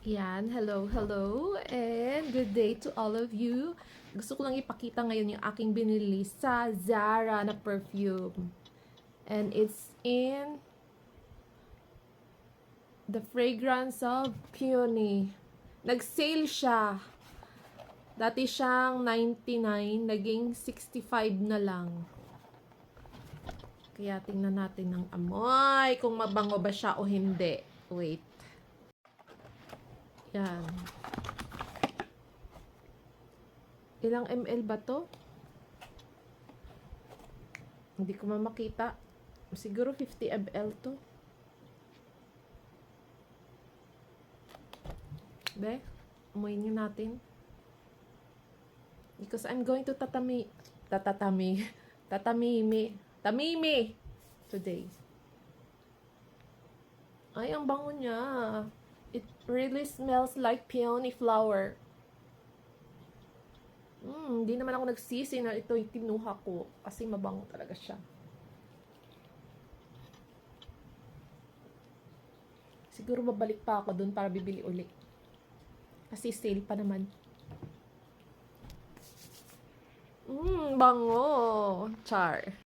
Yan, hello, hello, and good day to all of you. Gusto ko lang ipakita ngayon yung aking binili sa Zara na perfume. And it's in the fragrance of peony. Nag-sale siya. Dati siyang 99, naging 65 na lang. Kaya tingnan natin ng amoy, kung mabango ba siya o hindi. Wait. Yan. Ilang ml ba to? Hindi ko makita. Siguro 50 ml to. Be, amoyin natin. Because I'm going to tamimi today. Ay, ang bango niya. It really smells like peony flower. Hindi naman ako nagsisi na ito yung kinuha ko kasi mabango talaga siya. Siguro babalik pa ako dun para bibili ulit. Kasi sale pa naman. Bango. Char.